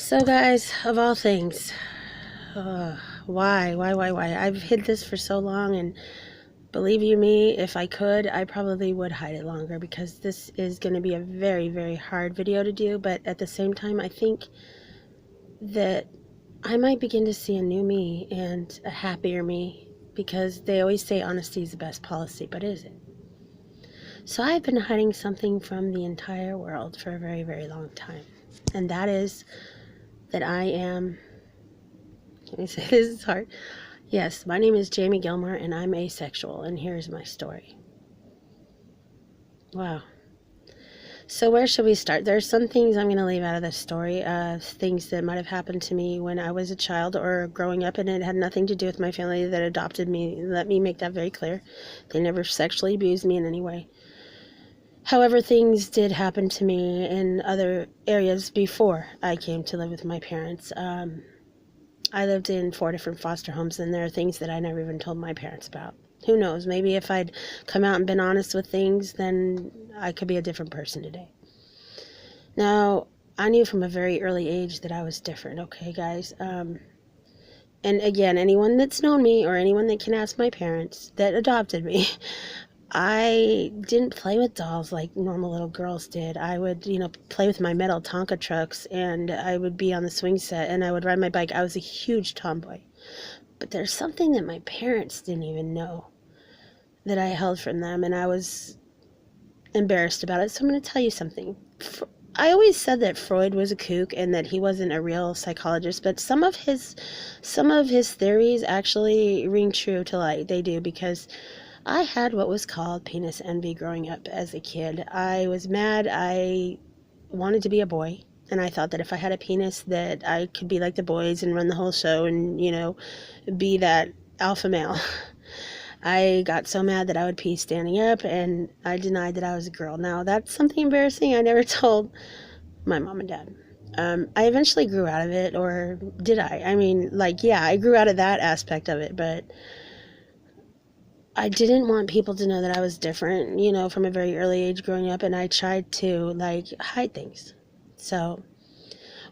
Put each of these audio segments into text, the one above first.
So guys, of all things, why? I've hid this for so long, and believe you me, if I could, I probably would hide it longer, because this is going to be a very, very hard video to do, but at the same time, I think that I might begin to see a new me and a happier me, because they always say honesty is the best policy, but is it? So I've been hiding something from the entire world for a very, very long time, and that is that I am, can I say this is hard? Yes, my name is Jamie Gilmore, and I'm asexual, and here's my story. Wow. So where should we start? There's some things I'm going to leave out of this story, things that might have happened to me when I was a child or growing up, and it had nothing to do with my family that adopted me. Let me make that very clear. They never sexually abused me in any way. However, things did happen to me in other areas before I came to live with my parents. I lived in 4 different foster homes, and there are things that I never even told my parents about. Who knows? Maybe if I'd come out and been honest with things, then I could be a different person today. Now, I knew from a very early age that I was different, okay, guys? And again, anyone that's known me or anyone that can ask my parents that adopted me, I didn't play with dolls like normal little girls did. I would, play with my metal Tonka trucks, and I would be on the swing set, and I would ride my bike. I was a huge tomboy. But there's something that my parents didn't even know that I held from them, and I was embarrassed about it. So I'm going to tell you something. I always said that Freud was a kook and that he wasn't a real psychologist, but some of his theories actually ring true to light. They do, because I had what was called penis envy growing up as a kid. I was mad. I wanted to be a boy, and I thought that if I had a penis that I could be like the boys and run the whole show and, be that alpha male. I got so mad that I would pee standing up, and I denied that I was a girl. Now, that's something embarrassing I never told my mom and dad. I eventually grew out of it, or did I? I grew out of that aspect of it, but I didn't want people to know that I was different, from a very early age growing up, and I tried to, hide things. So,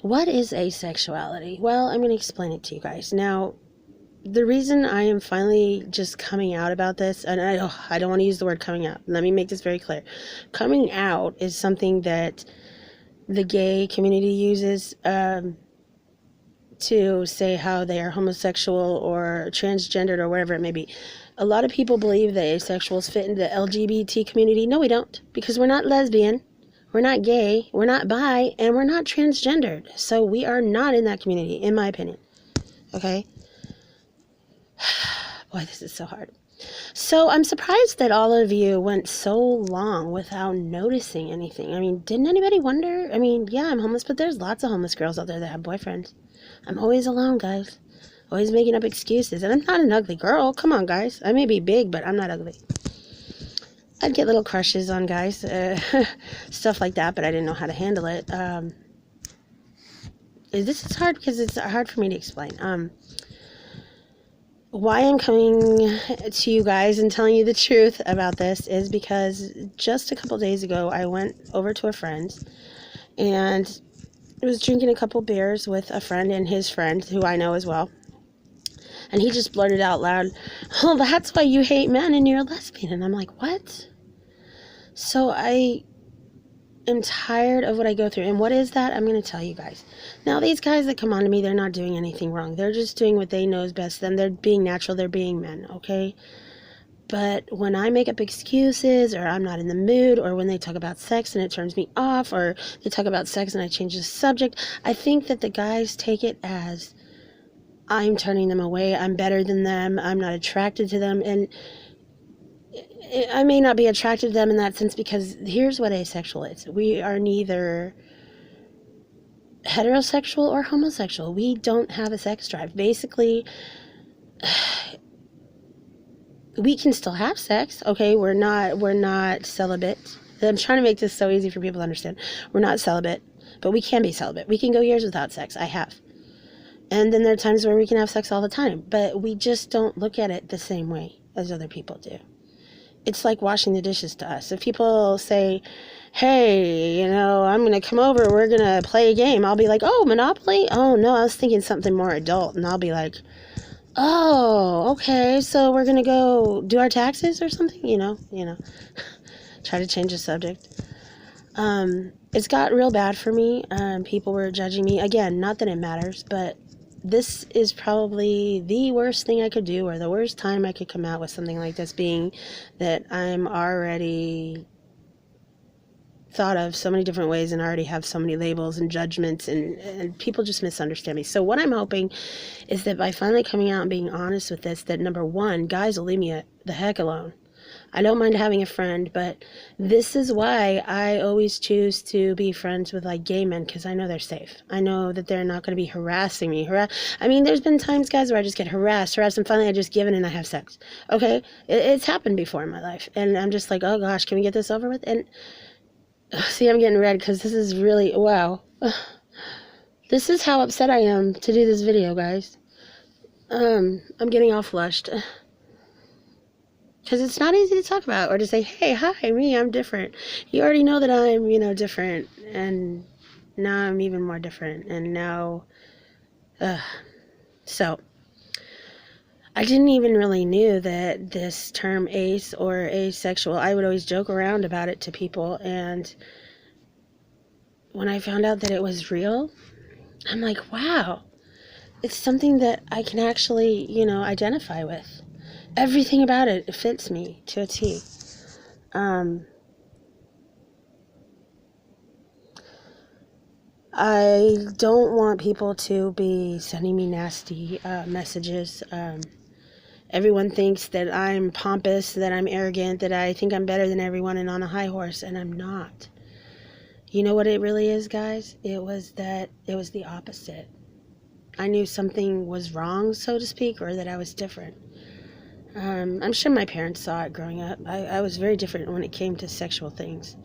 what is asexuality? Well, I'm going to explain it to you guys. Now, the reason I am finally just coming out about this, and I don't want to use the word coming out. Let me make this very clear. Coming out is something that the gay community uses to say how they are homosexual or transgendered or whatever it may be. A lot of people believe that asexuals fit into the LGBT community. No, we don't, because we're not lesbian, we're not gay, we're not bi, and we're not transgendered. So we are not in that community, in my opinion. Okay? Boy, this is so hard. So I'm surprised that all of you went so long without noticing anything. Didn't anybody wonder? Yeah, I'm homeless, but there's lots of homeless girls out there that have boyfriends. I'm always alone, guys. Always making up excuses. And I'm not an ugly girl. Come on, guys. I may be big, but I'm not ugly. I'd get little crushes on guys. Stuff like that, but I didn't know how to handle it. This is hard because it's hard for me to explain. Why I'm coming to you guys and telling you the truth about this is because just a couple days ago, I went over to a friend's and was drinking a couple beers with a friend and his friend, who I know as well. And he just blurted out loud, "Oh, that's why you hate men and you're a lesbian." And I'm like, what? So I am tired of what I go through. And what is that? I'm going to tell you guys. Now, these guys that come on to me, they're not doing anything wrong. They're just doing what they know is best. Then they're being natural. They're being men, okay? But when I make up excuses, or I'm not in the mood, or when they talk about sex and it turns me off, or they talk about sex and I change the subject, I think that the guys take it as I'm turning them away. I'm better than them. I'm not attracted to them. And I may not be attracted to them in that sense, because here's what asexual is. We are neither heterosexual or homosexual. We don't have a sex drive. Basically, we can still have sex, okay? We're not celibate. I'm trying to make this so easy for people to understand. We're not celibate, but we can be celibate. We can go years without sex. I have. And then there are times where we can have sex all the time, but we just don't look at it the same way as other people do. It's like washing the dishes to us. If people say, hey, I'm going to come over, we're going to play a game. I'll be like, oh, Monopoly? Oh, no, I was thinking something more adult. And I'll be like, oh, okay, so we're going to go do our taxes or something, try to change the subject. It's got real bad for me. People were judging me. Again, not that it matters, but this is probably the worst thing I could do, or the worst time I could come out with something like this, being that I'm already thought of so many different ways and already have so many labels and judgments, and people just misunderstand me. So what I'm hoping is that by finally coming out and being honest with this, that number one, guys will leave me the heck alone. I don't mind having a friend, but this is why I always choose to be friends with like gay men, because I know they're safe. I know that they're not going to be harassing me. I mean, there's been times, guys, where I just get harassed, and finally I just give in and I have sex. Okay? It's happened before in my life. And I'm just like, oh gosh, can we get this over with? And see, I'm getting red because this is really, wow. This is how upset I am to do this video, guys. I'm getting all flushed. Because it's not easy to talk about or to say, hey, hi, I'm different. You already know that I'm, different. And now I'm even more different. And now, so, I didn't even really knew that this term ace or asexual, I would always joke around about it to people. And when I found out that it was real, I'm like, wow, it's something that I can actually, identify with. Everything about it fits me to a T. I don't want people to be sending me nasty messages. Everyone thinks that I'm pompous, that I'm arrogant, that I think I'm better than everyone and on a high horse, and I'm not. You know what it really is, guys? It was the opposite. I knew something was wrong, so to speak, or that I was different. I'm sure my parents saw it growing up. I was very different when it came to sexual things.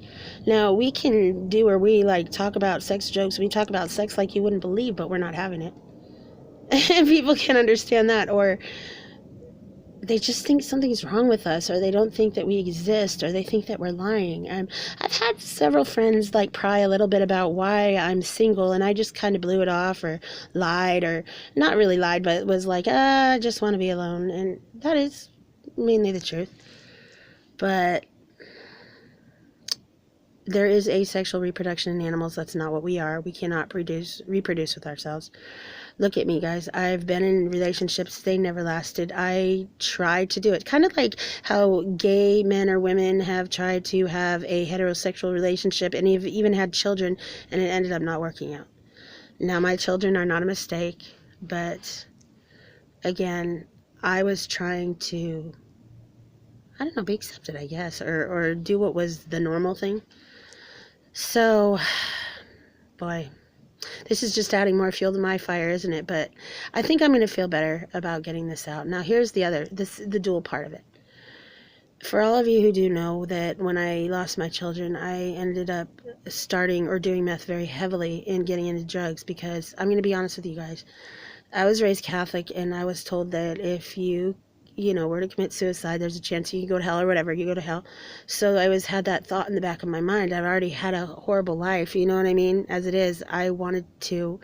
Now, we can do where we talk about sex jokes. We talk about sex like you wouldn't believe, but we're not having it. And people can understand that, or they just think something's wrong with us, or they don't think that we exist, or they think that we're lying. I've had several friends pry a little bit about why I'm single, and I just kind of blew it off, or lied, or not really lied, but was like, I just want to be alone. And that is mainly the truth. But there is asexual reproduction in animals. That's not what we are. We cannot reproduce with ourselves. Look at me, guys. I've been in relationships. They never lasted. I tried to do it. Kind of like how gay men or women have tried to have a heterosexual relationship and have even had children, and it ended up not working out. Now, my children are not a mistake, but again, I was trying to, I don't know, be accepted, I guess, or do what was the normal thing. So, boy, this is just adding more fuel to my fire, isn't it? But I think I'm going to feel better about getting this out. Now, here's the dual part of it. For all of you who do know that when I lost my children, I ended up starting or doing meth very heavily and getting into drugs, because I'm going to be honest with you guys. I was raised Catholic, and I was told that if you were to commit suicide, there's a chance you can go to hell, or whatever, you go to hell. So I had that thought in the back of my mind. I've already had a horrible life, you know what I mean? As it is, I wanted to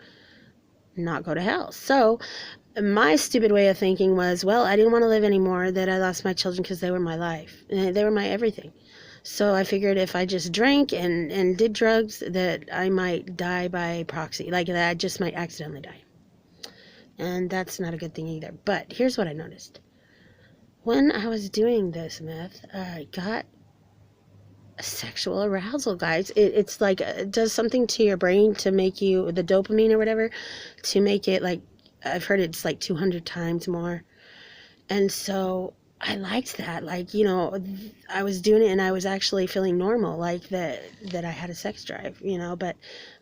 not go to hell. So my stupid way of thinking was, well, I didn't want to live anymore, that I lost my children because they were my life. They were my everything. So I figured if I just drank and did drugs, that I might die by proxy, that I just might accidentally die. And that's not a good thing either. But here's what I noticed. When I was doing this meth, I got a sexual arousal, guys. It's like it does something to your brain to make you, the dopamine or whatever, to make it I've heard it's 200 times more. And so I liked that. I was doing it and I was actually feeling normal, that I had a sex drive, but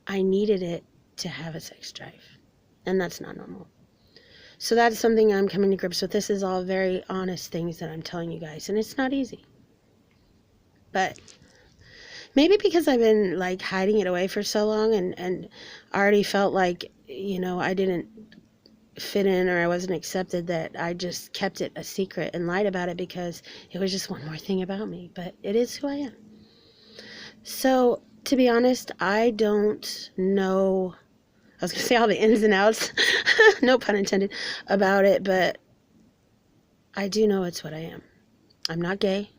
I needed it to have a sex drive. And that's not normal. So that's something I'm coming to grips with. This is all very honest things that I'm telling you guys, and it's not easy. But maybe because I've been hiding it away for so long and already felt I didn't fit in or I wasn't accepted, that I just kept it a secret and lied about it because it was just one more thing about me. But it is who I am. So, to be honest, I don't know. I was going to say all the ins and outs, no pun intended, about it, but I do know it's what I am. I'm not gay.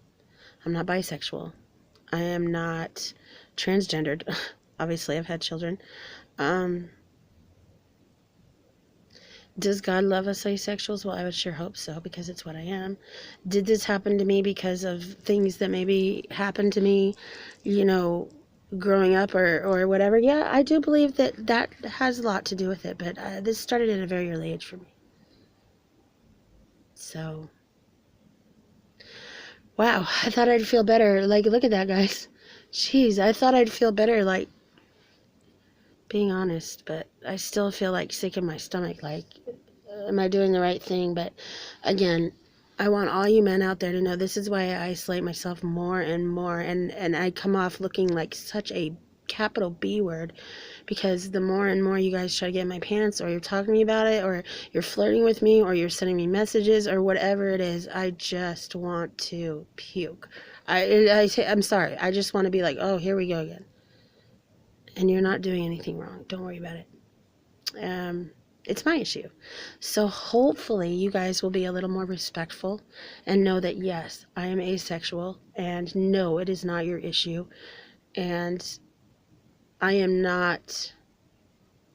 I'm not bisexual. I am not transgendered. Obviously, I've had children. Um, Does God love us asexuals? Well, I would sure hope so, because it's what I am. Did this happen to me because of things that maybe happened to me, you know, growing up or whatever? Yeah, I do believe that that has a lot to do with it, but this started at a very early age for me. So, wow, I thought I'd feel better. Like, look at that, guys. Jeez, I thought I'd feel better, like, being honest, but I still feel like sick in my stomach. Like, am I doing the right thing? But again, I want all you men out there to know this is why I isolate myself more and more, and I come off looking like such a capital B word, because the more and more you guys try to get in my pants, or you're talking to me about it, or you're flirting with me, or you're sending me messages, or whatever it is, I just want to puke. I'm sorry. I just want to be like, oh, here we go again. And you're not doing anything wrong. Don't worry about it. It's my issue. So hopefully you guys will be a little more respectful and know that yes, I am asexual, and no, it is not your issue, and I am not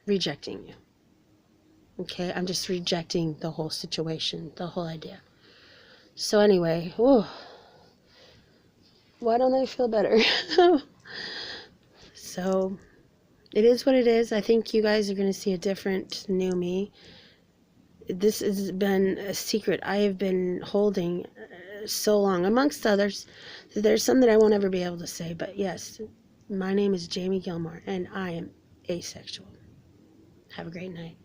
rejecting you. Okay, I'm just rejecting the whole situation, the whole idea. So anyway, whew, why don't I feel better? So it is what it is. I think you guys are going to see a different new me. This has been a secret I have been holding so long, amongst others. There's some that I won't ever be able to say, but yes, my name is Jamie Gilmore, and I am asexual. Have a great night.